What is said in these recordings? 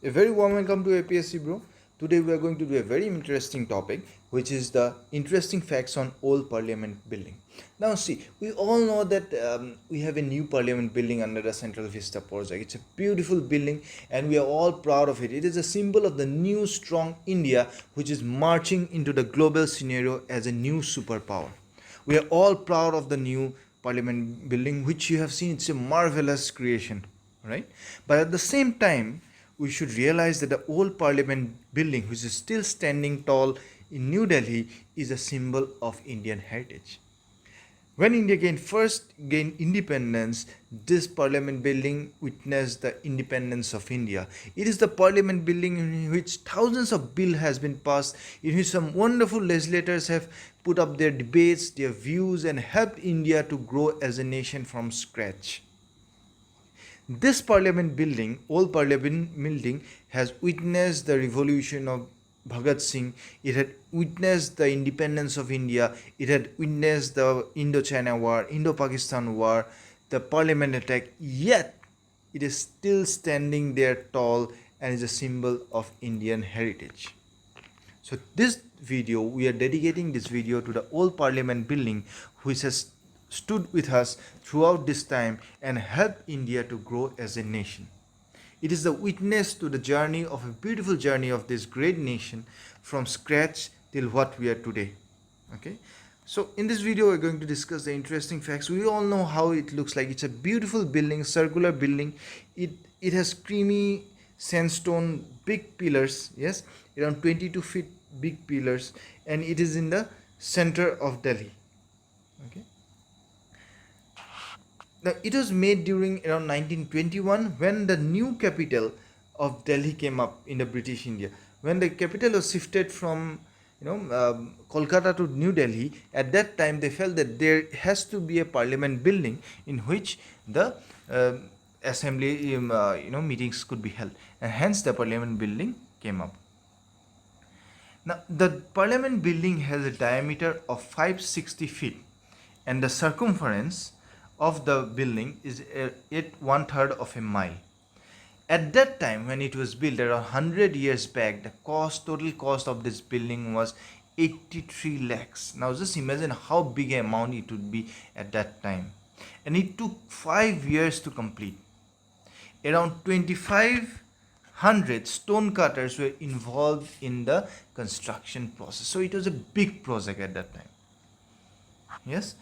A very warm welcome to APSC, bro. Today we are going to do a very interesting topic, which is the interesting facts on old Parliament building. Now, see, we all know that we have a new Parliament building under the Central Vista project. It's a beautiful building, and we are all proud of it. It is a symbol of the new, strong India, which is marching into the global scenario as a new superpower. We are all proud of the new Parliament building, which you have seen. It's a marvelous creation, right? But at the same time, we should realize that the old Parliament building, which is still standing tall in New Delhi, is a symbol of Indian heritage. When India first gained independence, this Parliament building witnessed the independence of India. It is the Parliament building in which thousands of bill has been passed, in which some wonderful legislators have put up their debates, their views, and helped India to grow as a nation from scratch. This Parliament building, old Parliament building, has witnessed the revolution of Bhagat Singh. It had witnessed the independence of India. It had witnessed the Indo-China War, Indo-Pakistan War, the Parliament attack. Yet, it is still standing there tall and is a symbol of Indian heritage. So this video, we are dedicating this video to the old Parliament building, which has stood with us throughout this time and helped India to grow as a nation. It is the witness to the journey of a beautiful journey of this great nation from scratch till what we are today. Okay. So in this video, we're going to discuss the interesting facts. We all know how it looks like. It's a beautiful building, circular building. It has creamy sandstone, big pillars. Yes, around 22 feet big pillars, and it is in the center of Delhi. Okay. Now, it was made during around 1921 when the new capital of Delhi came up in the British India. When the capital was shifted from Kolkata to New Delhi, at that time they felt that there has to be a parliament building in which the assembly meetings could be held, and hence the parliament building came up. Now, the parliament building has a diameter of 560 feet, and the circumference of the building is at 1/3 of a mile. At that time, when it was built around 100 years back, the total cost of this building was 83 lakhs. Now just imagine how big an amount it would be at that time. And it took 5 years to complete. Around 2,500 stone cutters were involved in the construction process. So it was a big project at that time. Yes.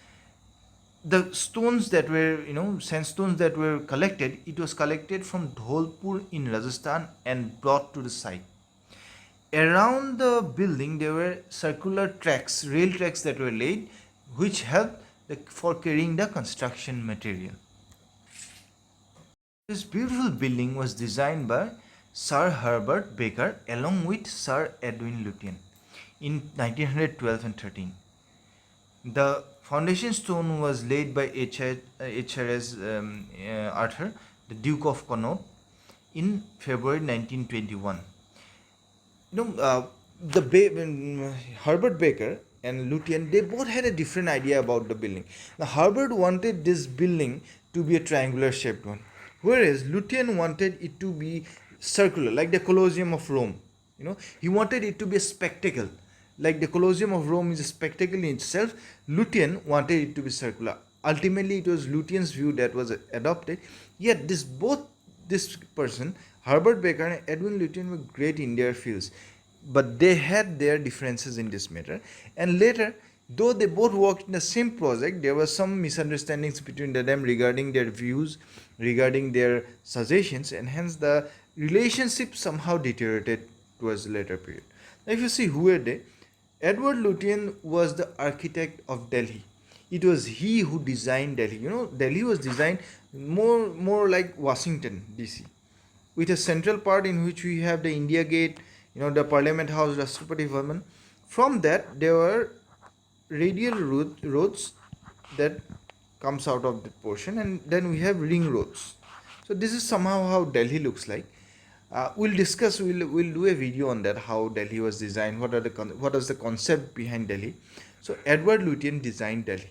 The stones that were, sandstones that were collected, it was collected from Dholpur in Rajasthan and brought to the site. Around the building, there were circular tracks, rail tracks that were laid, which helped for carrying the construction material. This beautiful building was designed by Sir Herbert Baker along with Sir Edwin Lutyens in 1912 and 13. The foundation stone was laid by HRS Arthur, the Duke of Connaught, in February 1921. Herbert Baker and Lutyens, they both had a different idea about the building. Now, Herbert wanted this building to be a triangular shaped one, whereas Lutyens wanted it to be circular, like the Colosseum of Rome. He wanted it to be a spectacle. Like the Colosseum of Rome is a spectacle in itself, Lutyens wanted it to be circular. Ultimately, it was Lutyens' view that was adopted. Yet, this person, Herbert Baker and Edwin Lutyens, were great in their fields, but they had their differences in this matter. And later, though they both worked in the same project, there were some misunderstandings between them regarding their views, regarding their suggestions, and hence the relationship somehow deteriorated towards the later period. Now, if you see who were they, Edward Lutyens was the architect of Delhi. It was he who designed Delhi. Delhi was designed more like Washington, D.C., with a central part in which we have the India Gate, the Parliament House, Rashtrapati Bhavan. From that, there were radial roads that comes out of that portion, and then we have ring roads. So this is somehow how Delhi looks like. We'll do a video on that, how Delhi was designed, what is the concept behind Delhi. So Edward Lutyens designed Delhi.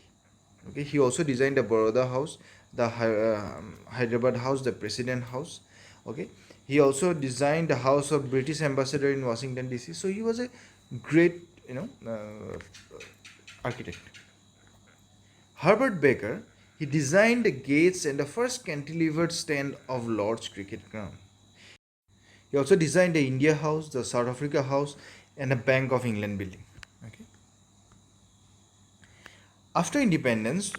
Okay, he also designed the Baroda House, the Hyderabad House, the President House. Okay, he also designed the house of British ambassador in Washington DC. So he was a great, architect. Herbert Baker, he designed the gates and the first cantilevered stand of Lord's cricket ground. He also designed the India House, the South Africa House, and the Bank of England building. Okay. After independence,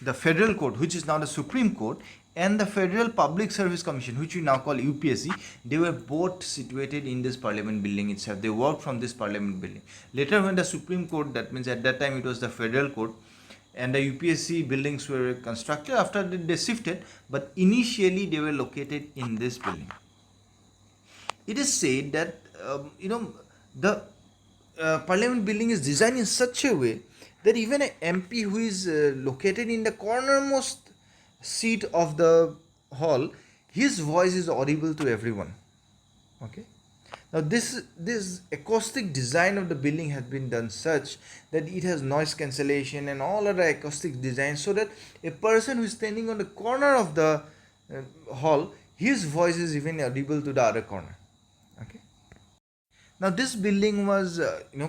the Federal Court, which is now the Supreme Court, and the Federal Public Service Commission, which we now call UPSC, they were both situated in this Parliament building itself. They worked from this Parliament building. Later, when the Supreme Court, that means at that time it was the Federal Court, and the UPSC buildings were constructed, after that they shifted, but initially they were located in this building. It is said that the Parliament building is designed in such a way that even an MP who is located in the cornermost seat of the hall, his voice is audible to everyone. Okay. Now this acoustic design of the building has been done such that it has noise cancellation and all other acoustic design, so that a person who is standing on the corner of the hall, his voice is even audible to the other corner. Okay. Now this building was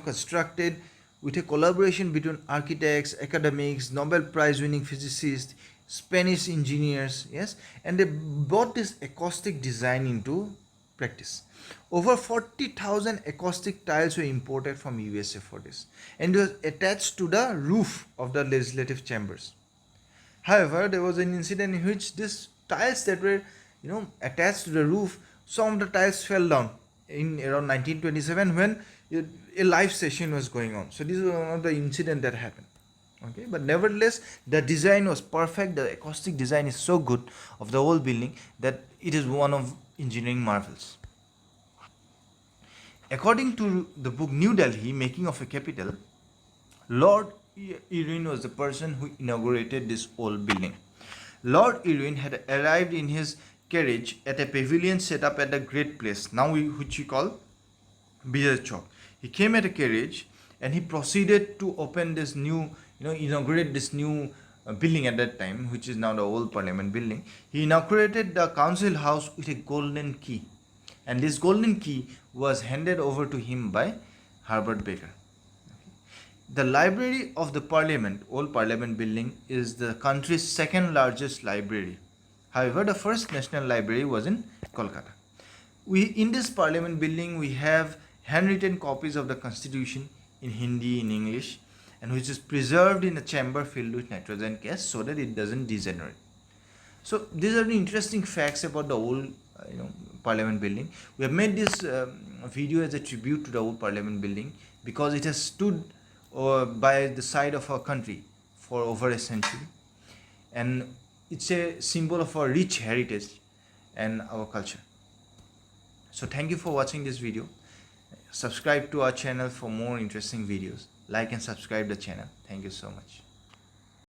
constructed with a collaboration between architects, academics, Nobel Prize winning physicists, Spanish engineers, yes, and they brought this acoustic design into practice. Over 40,000 acoustic tiles were imported from USA for this, and it was attached to the roof of the legislative chambers. However, there was an incident in which these tiles that were attached to the roof, some of the tiles fell down in around 1927 when a live session was going on. So this is one of the incident that happened. Okay, but nevertheless the design was perfect. The acoustic design is so good of the whole building that it is one of engineering marvels. According to the book New Delhi, Making of a Capital, Lord Irwin was the person who inaugurated this old building. Lord Irwin had arrived in his carriage at a pavilion set up at the Great Place, which we call Bijay Chowk. He came at a carriage and he proceeded to open this new, inaugurate this new building at that time, which is now the old Parliament building. He inaugurated the council house with a golden key, and this golden key was handed over to him by Herbert Baker. The library of the Parliament, old Parliament building, is the country's second largest library. However, the first national library was in Kolkata. In this Parliament building, we have handwritten copies of the Constitution in Hindi, in English, and which is preserved in a chamber filled with nitrogen gas so that it doesn't degenerate. So these are the interesting facts about the old, Parliament building. We have made this video as a tribute to the old Parliament building because it has stood by the side of our country for over a century, and it's a symbol of our rich heritage and our culture. So thank you for watching this video. Subscribe to our channel for more interesting videos. Like and subscribe the channel. Thank you so much.